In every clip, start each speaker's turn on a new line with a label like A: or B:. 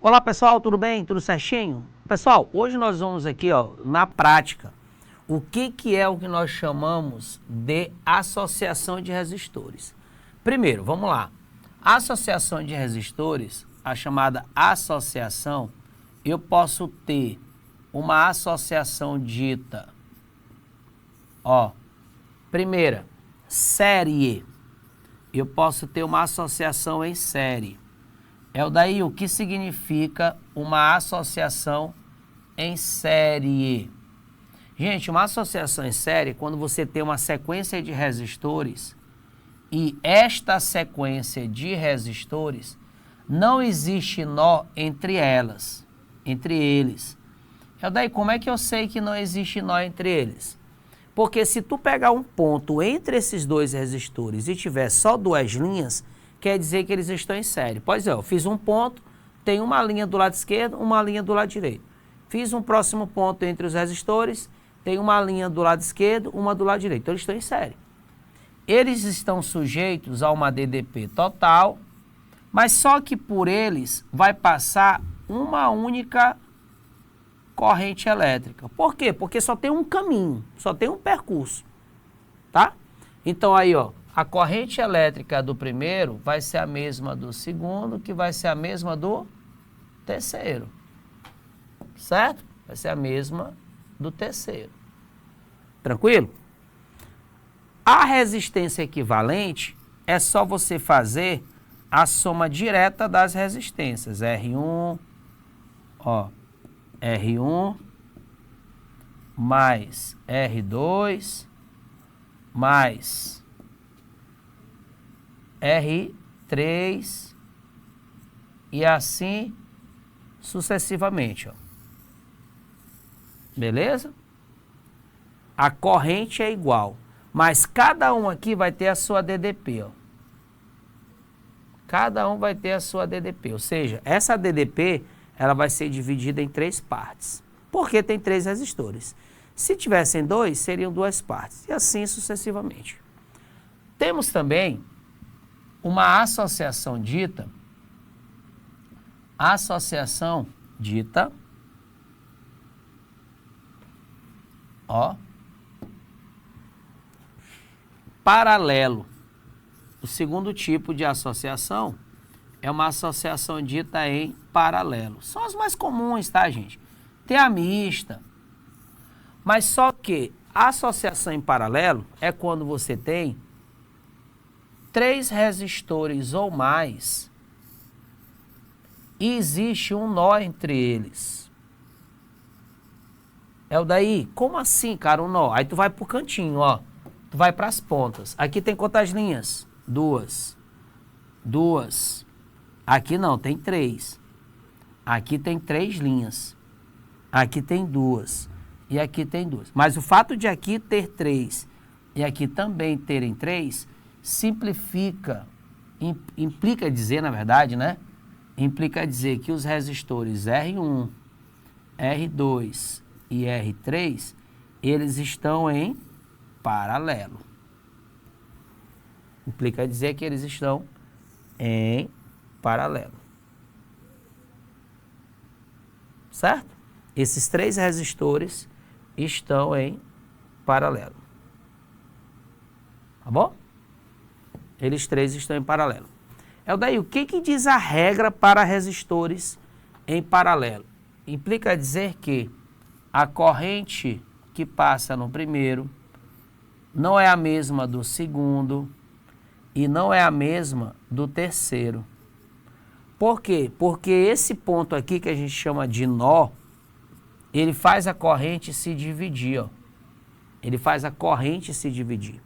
A: Olá pessoal, tudo bem? Tudo certinho? Pessoal, hoje nós vamos aqui, na prática, o que é o que nós chamamos de associação de resistores. Primeiro, vamos lá. A associação de resistores, a chamada associação, eu posso ter uma associação dita, primeira, série. Eu posso ter uma associação em série. Daí o que significa uma associação em série? Gente, uma associação em série é quando você tem uma sequência de resistores e esta sequência de resistores não existe nó entre elas, entre eles. Daí como é que eu sei que não existe nó entre eles? Porque se tu pegar um ponto entre esses dois resistores e tiver só duas linhas, quer dizer que eles estão em série. Pois é, eu fiz um ponto, tem uma linha do lado esquerdo, uma linha do lado direito. Fiz um próximo ponto entre os resistores, tem uma linha do lado esquerdo, uma do lado direito. Então, eles estão em série. Eles estão sujeitos a uma DDP total, mas só que por eles vai passar uma única corrente elétrica. Por quê? Porque só tem um caminho, só tem um percurso, tá? Então, aí, a corrente elétrica do primeiro vai ser a mesma do segundo, que vai ser a mesma do terceiro. Certo? Vai ser a mesma do terceiro. Tranquilo? A resistência equivalente é só você fazer a soma direta das resistências. R1, R1 mais R2 mais R3 e assim sucessivamente, Beleza? A corrente é igual, mas cada um aqui vai ter a sua DDP, Cada um vai ter a sua DDP, ou seja, essa DDP ela vai ser dividida em três partes, porque tem três resistores. Se tivessem dois, seriam duas partes, e assim sucessivamente. Temos também uma associação dita paralelo. O segundo tipo de associação é uma associação dita em paralelo. São as mais comuns, tá, gente? Tem a mista, mas só que a associação em paralelo é quando você tem três resistores ou mais e existe um nó entre eles. Daí, como assim, cara, um nó? Aí tu vai pro cantinho, Tu vai para as pontas. Aqui tem quantas linhas? Duas. Aqui não, tem três. Aqui tem três linhas. Aqui tem duas. E aqui tem duas. Mas o fato de aqui ter três e aqui também terem três, implica dizer, na verdade, Implica dizer que os resistores R1, R2 e R3, eles estão em paralelo. Implica dizer que eles estão em paralelo. Certo? Esses três resistores estão em paralelo. Tá bom? Eles três estão em paralelo. Daí, o que diz a regra para resistores em paralelo? Implica dizer que a corrente que passa no primeiro não é a mesma do segundo e não é a mesma do terceiro. Por quê? Porque esse ponto aqui que a gente chama de nó, ele faz a corrente se dividir, Ele faz a corrente se dividir.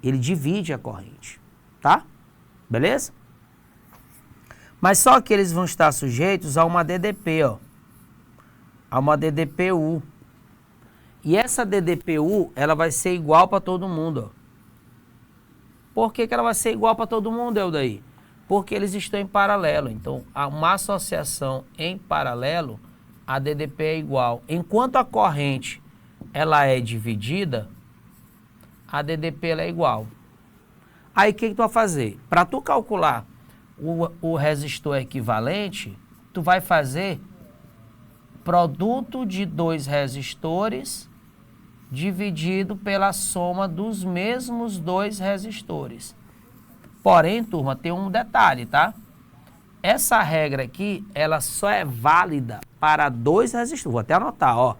A: Ele divide a corrente, tá? Beleza? Mas só que eles vão estar sujeitos a uma DDP, a uma DDPU. E essa DDPU, ela vai ser igual para todo mundo, Por que ela vai ser igual para todo mundo, daí? Porque eles estão em paralelo. Então, uma associação em paralelo, a DDP é igual. Enquanto a corrente ela é dividida, a DDP ela é igual. Aí o que tu vai fazer? Para tu calcular o resistor equivalente, tu vai fazer produto de dois resistores dividido pela soma dos mesmos dois resistores. Porém, turma, tem um detalhe, tá? Essa regra aqui, ela só é válida para dois resistores. Vou até anotar, ó.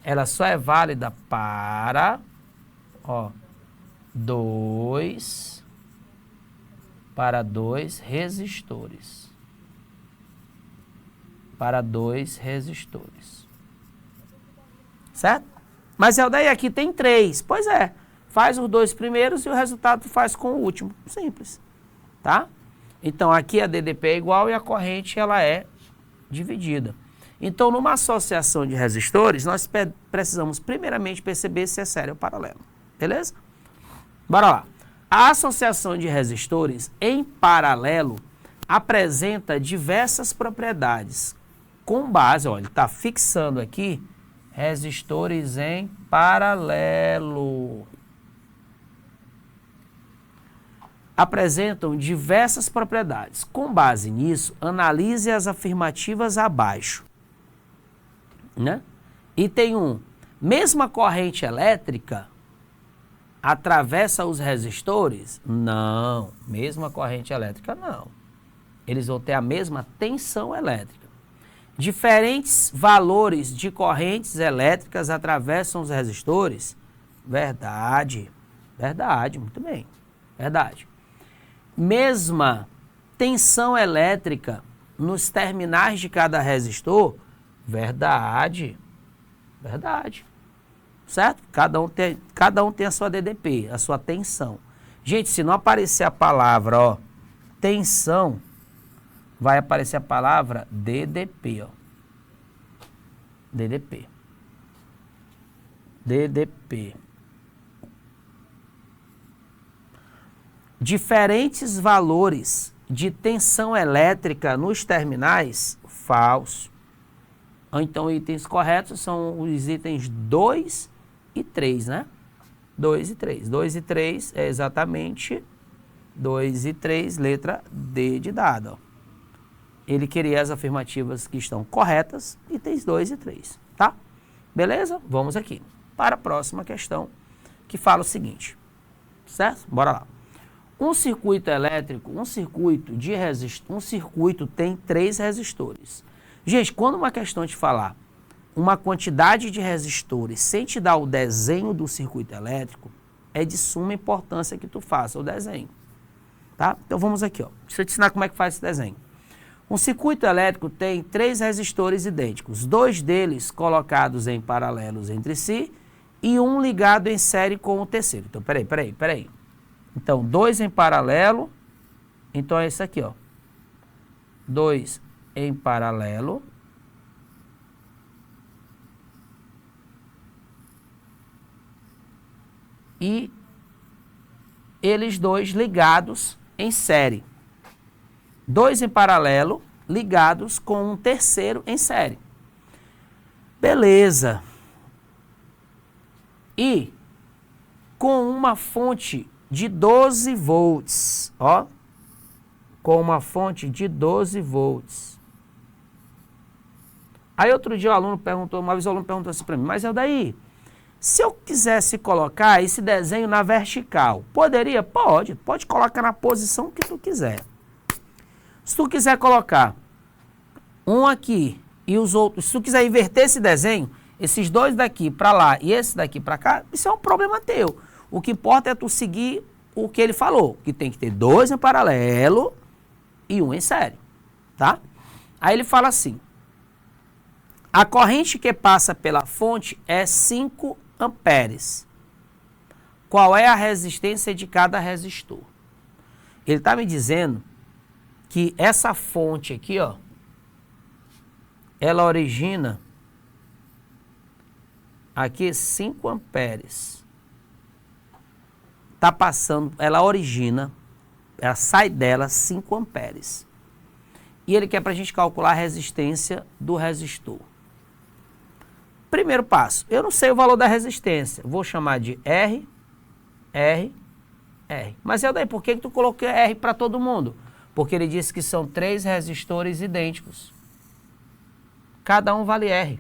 A: Ela só é válida para, ó, dois resistores. Para dois resistores. Certo? Mas daí aqui tem 3. Pois é. Faz os 2 primeiros e o resultado faz com o último. Simples. Tá? Então aqui a DDP é igual e a corrente ela é dividida. Então numa associação de resistores, nós precisamos primeiramente perceber se é série ou paralelo. Beleza? Bora lá. A associação de resistores em paralelo apresenta diversas propriedades. Com base, olha, ele está fixando aqui resistores em paralelo. Apresentam diversas propriedades. Com base nisso, analise as afirmativas abaixo. Né? Item 1. Mesma corrente elétrica atravessa os resistores? Não. Mesma corrente elétrica, não. Eles vão ter a mesma tensão elétrica. Diferentes valores de correntes elétricas atravessam os resistores? Verdade. Verdade, muito bem. Verdade. Mesma tensão elétrica nos terminais de cada resistor? Verdade. Verdade. Certo? Cada um tem a sua DDP, a sua tensão. Gente, se não aparecer a palavra, ó, tensão, vai aparecer a palavra DDP, ó. DDP. DDP. Diferentes valores de tensão elétrica nos terminais? Falso. Então, itens corretos são os itens 2 e 3, né? 2 e 3. 2 e 3 é exatamente 2 e 3, letra D de dado, ó. Ele queria as afirmativas que estão corretas, itens 2 e 3, tá? Beleza? Vamos aqui para a próxima questão, que fala o seguinte, certo? Bora lá. Um circuito elétrico, um circuito tem 3 resistores. Gente, quando uma questão te falar uma quantidade de resistores sem te dar o desenho do circuito elétrico, é de suma importância que tu faça o desenho, tá? Então vamos aqui, ó. Deixa eu te ensinar como é que faz esse desenho. Um circuito elétrico tem 3 resistores idênticos, 2 deles colocados em paralelos entre si e um ligado em série com o terceiro. Então, peraí. Então, 2 em paralelo, então é esse aqui, ó. 2 em paralelo. E eles dois ligados em série. 2 em paralelo, ligados com um terceiro em série. Beleza. E com uma fonte de 12 volts, ó. Com uma fonte de 12 volts. Aí outro dia uma vez o aluno perguntou assim para mim, mas daí, se eu quisesse colocar esse desenho na vertical, poderia? Pode colocar na posição que tu quiser. Se tu quiser colocar um aqui e os outros, se tu quiser inverter esse desenho, esses 2 daqui para lá e esse daqui para cá, isso é um problema teu. O que importa é tu seguir o que ele falou, que tem que ter 2 em paralelo e 1 em série, tá? Aí ele fala assim, a corrente que passa pela fonte é 5 amperes. Qual é a resistência de cada resistor? Ele está me dizendo que essa fonte aqui, ó, ela origina aqui 5 amperes. Tá passando, ela sai dela 5 amperes. E ele quer para a gente calcular a resistência do resistor. Primeiro passo, eu não sei o valor da resistência, vou chamar de R. Mas daí, por que tu colocou R para todo mundo? Porque ele disse que são 3 resistores idênticos. cada um vale R.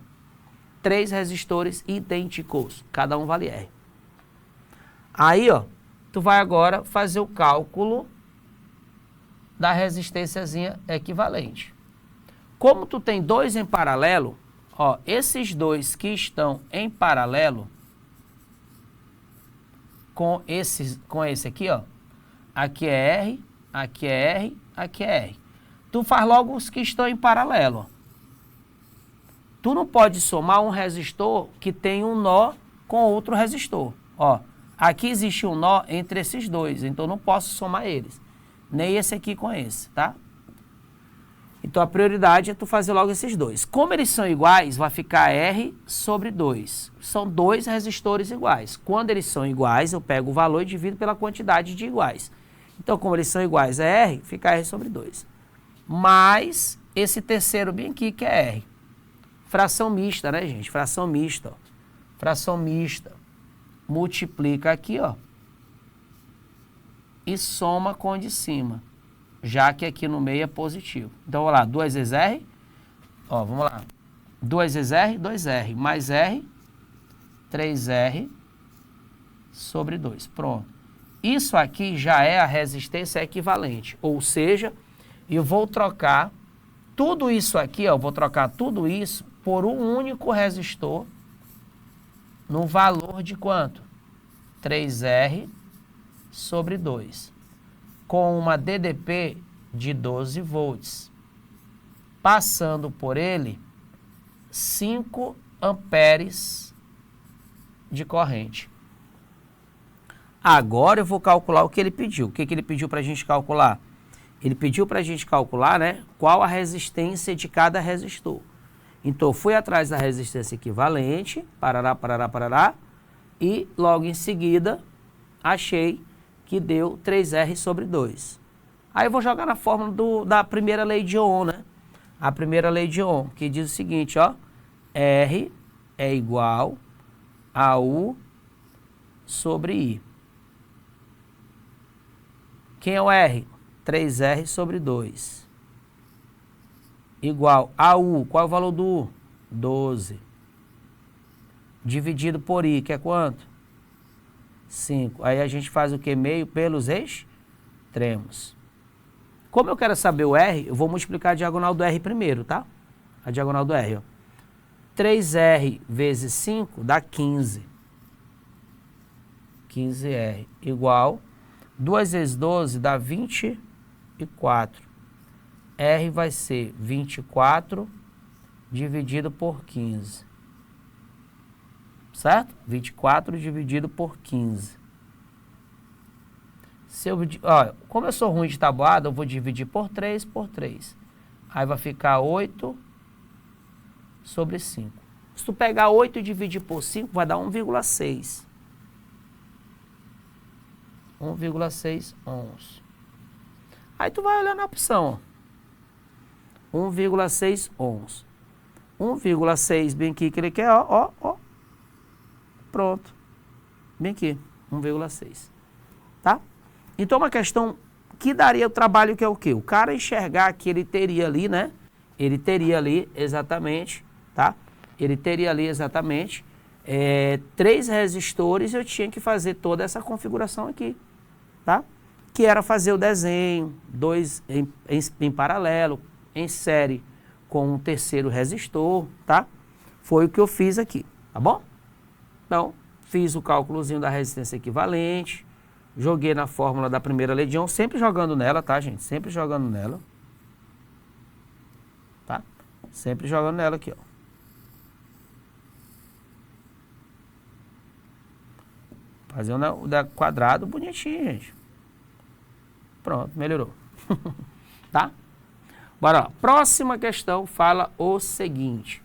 A: 3 resistores idênticos, cada um vale R. Aí, ó, tu vai agora fazer o cálculo da resistênciazinha equivalente. Como tu tem 2 em paralelo, ó, esses 2 que estão em paralelo com esse aqui, ó, aqui é R, aqui é R, aqui é R. Tu faz logo os que estão em paralelo. Tu não pode somar um resistor que tem um nó com outro resistor. Ó, aqui existe um nó entre esses 2, então não posso somar eles. Nem esse aqui com esse, tá? Então a prioridade é tu fazer logo esses 2. Como eles são iguais, vai ficar R sobre 2. São 2 resistores iguais. Quando eles são iguais, eu pego o valor e divido pela quantidade de iguais. Então, como eles são iguais a R, fica R sobre 2. Mais esse terceiro bem aqui, que é R. Fração mista, né, gente? Fração mista, ó. Fração mista. Multiplica aqui, ó. E soma com o de cima. Já que aqui no meio é positivo. Então, vamos lá. 2 vezes R. Ó, vamos lá. 2 vezes R, 2R. Mais R, 3R sobre 2. Pronto. Isso aqui já é a resistência equivalente. Ou seja, eu vou trocar tudo isso aqui, ó. Eu vou trocar tudo isso por um único resistor no valor de quanto? 3R sobre 2. Com uma DDP de 12 volts. Passando por ele 5 amperes de corrente. Agora eu vou calcular o que ele pediu. O que ele pediu para a gente calcular? Ele pediu para a gente calcular, né, qual a resistência de cada resistor. Então, eu fui atrás da resistência equivalente, parará, parará, parará, e logo em seguida achei que deu 3R sobre 2. Aí eu vou jogar na fórmula da primeira lei de Ohm, né? A primeira lei de Ohm, que diz o seguinte, ó, R é igual a U sobre I. Quem é o R? 3R sobre 2. Igual a U. Qual é o valor do U? 12. Dividido por I, que é quanto? 5. Aí a gente faz o que? Meio pelos extremos. Como eu quero saber o R, eu vou multiplicar a diagonal do R primeiro, tá? A diagonal do R, ó. 3R vezes 5 dá 15. 15R igual 2 vezes 12 dá 24. R vai ser 24 dividido por 15. Certo? 24 dividido por 15. Se eu, ó, como eu sou ruim de tabuada, eu vou dividir por 3 por 3. Aí vai ficar 8 sobre 5. Se tu pegar 8 e dividir por 5, vai dar 1,6. 1,6 ohms. Aí tu vai olhar na opção, ó. 1,6 ohms. 1,6 bem aqui que ele quer, ó, ó. Pronto. Bem aqui, 1,6. Tá? Então uma questão que daria o trabalho que é o quê? O cara enxergar que ele teria ali, né? Ele teria ali exatamente, tá? Ele teria ali exatamente 3 resistores, eu tinha que fazer toda essa configuração aqui, tá? Que era fazer o desenho, 2 em paralelo, em série com um terceiro resistor, tá? Foi o que eu fiz aqui, tá bom? Então, fiz o cálculozinho da resistência equivalente, joguei na fórmula da primeira lei de Ohm, sempre jogando nela, tá, gente? Sempre jogando nela, tá? Sempre jogando nela aqui, ó. Fazer o da quadrado bonitinho, gente. Pronto, melhorou. Tá? Bora, ó. Próxima questão fala o seguinte.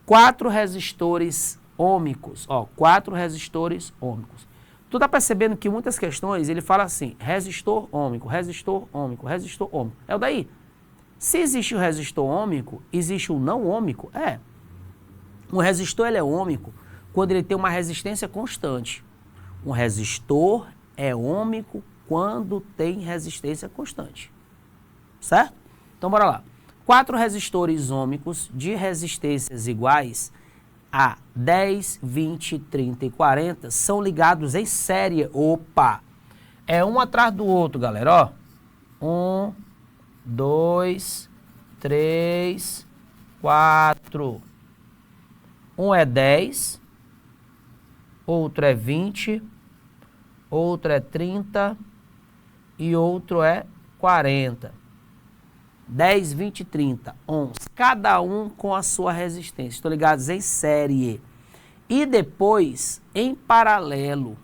A: 4 resistores ômicos. Ó, 4 resistores ômicos. Tu tá percebendo que muitas questões ele fala assim, resistor ômico, resistor ômico, resistor ômico. É o daí. Se existe o resistor ômico, existe o não ômico? É. Um resistor ele é ômico quando ele tem uma resistência constante. Um resistor é ômico quando tem resistência constante. Certo? Então, bora lá. 4 resistores ômicos de resistências iguais a 10, 20, 30 e 40 são ligados em série. Opa! É um atrás do outro, galera, ó. 1, 2, 3, 4. Um é 10, outro é 20, outro é 30 e outro é 40. 10, 20, 30 ohms, cada um com a sua resistência. Estão ligados em série. E depois em paralelo.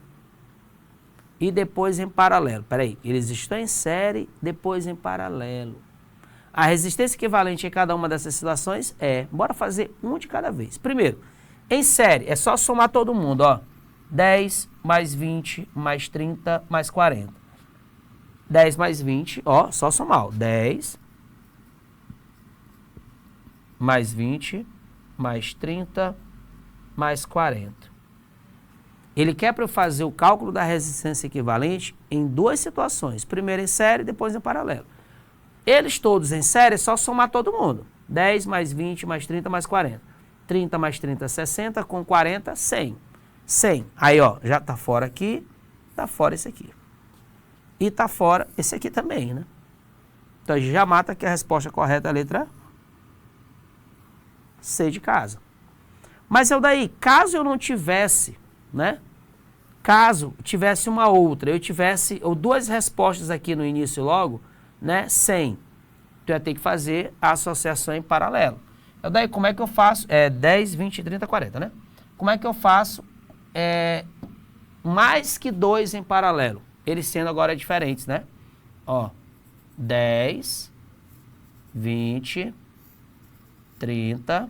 A: Peraí, eles estão em série, depois em paralelo. A resistência equivalente em cada uma dessas situações é... Bora fazer um de cada vez. Primeiro, em série, é só somar todo mundo, ó. 10 mais 20 mais 30 mais 40. 10 mais 20, ó, só somar, ó. 10... mais 20, mais 30, mais 40. Ele quer para eu fazer o cálculo da resistência equivalente em 2 situações. Primeiro em série, depois em paralelo. Eles todos em série, é só somar todo mundo. 10 mais 20, mais 30, mais 40. 30 mais 30, 60, com 40, 100. 100. Aí, ó, já tá fora aqui, tá fora esse aqui. E tá fora esse aqui também, né? Então, a gente já mata que a resposta correta é a letra C de casa. Mas eu daí, caso eu não tivesse, né? Caso tivesse uma outra, eu tivesse ou 2 respostas aqui no início logo, né? 100. Tu ia ter que fazer a associação em paralelo. Eu daí, como é que eu faço? 10, 20, 30, 40, né? Como é que eu faço mais que 2 em paralelo? Eles sendo agora diferentes, né? Ó, 10, 20... 30,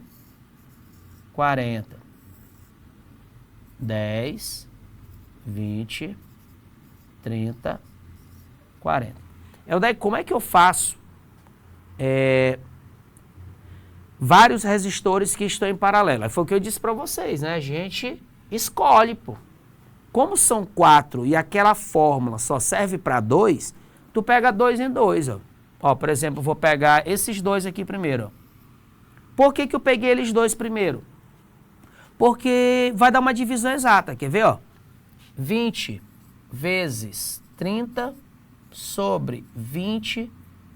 A: 40, 10, 20, 30, 40. Daí, como é que eu faço vários resistores que estão em paralelo? Foi o que eu disse para vocês, né? A gente escolhe, pô. Como são 4 e aquela fórmula só serve para 2, tu pega 2 em 2, ó. Ó, por exemplo, eu vou pegar esses 2 aqui primeiro, ó. Por que eu peguei eles 2 primeiro? Porque vai dar uma divisão exata. Quer ver, ó? 20 vezes 30 sobre 20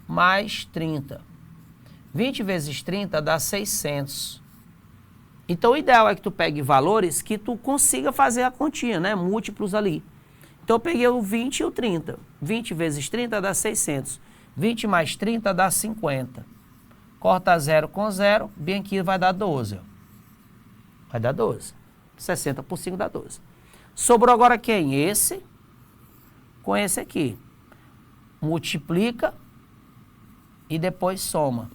A: mais 30. 20 vezes 30 dá 600. Então, o ideal é que tu pegue valores que tu consiga fazer a continha, né? Múltiplos ali. Então, eu peguei o 20 e o 30. 20 vezes 30 dá 600. 20 mais 30 dá 50. Corta 0 com 0, bem aqui vai dar 12. Ó. Vai dar 12. 60 por 5 dá 12. Sobrou agora quem? Esse com esse aqui. Multiplica e depois soma.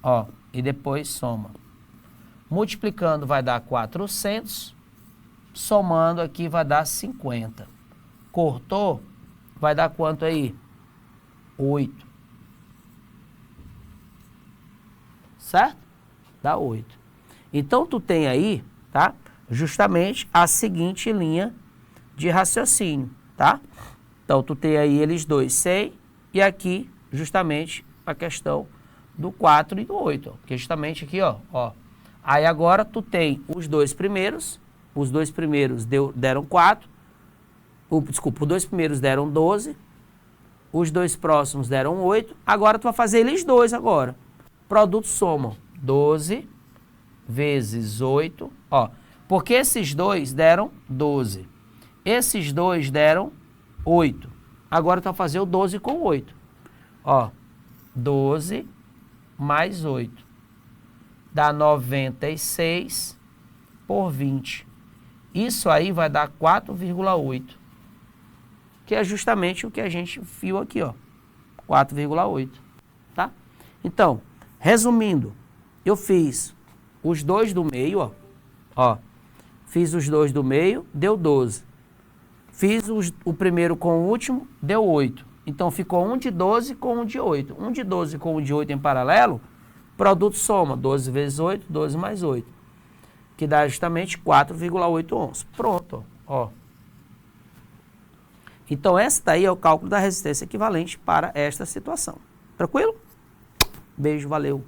A: Ó, e depois soma. Multiplicando vai dar 400. Somando aqui vai dar 50. Cortou, vai dar quanto aí? 8. Certo? Dá 8. Então, tu tem aí, tá? Justamente a seguinte linha de raciocínio, tá? Então, tu tem aí eles dois 100 e aqui, justamente, a questão do 4 e do 8. Ó, que justamente aqui, ó. Aí, agora, tu tem os 2 primeiros. Os 2 primeiros deram 4. Desculpa, os 2 primeiros deram 12. Os 2 próximos deram 8. Agora, tu vai fazer eles dois agora. Produto soma 12 vezes 8, ó, porque esses dois deram 12, esses dois deram 8, agora tu vai fazer o 12 com 8, ó, 12 mais 8, dá 96 por 20, isso aí vai dar 4,8, que é justamente o que a gente viu aqui, ó, 4,8, tá? Então, resumindo, eu fiz os 2 do meio, ó. Fiz os 2 do meio, deu 12. Fiz o primeiro com o último, deu 8. Então, ficou um de 12 com um de 8. Um de 12 com um de 8 em paralelo, produto soma 12 vezes 8, 12 mais 8. Que dá justamente 4,8 ohms. Pronto, ó. Então, esse daí é o cálculo da resistência equivalente para esta situação. Tranquilo? Beijo, valeu.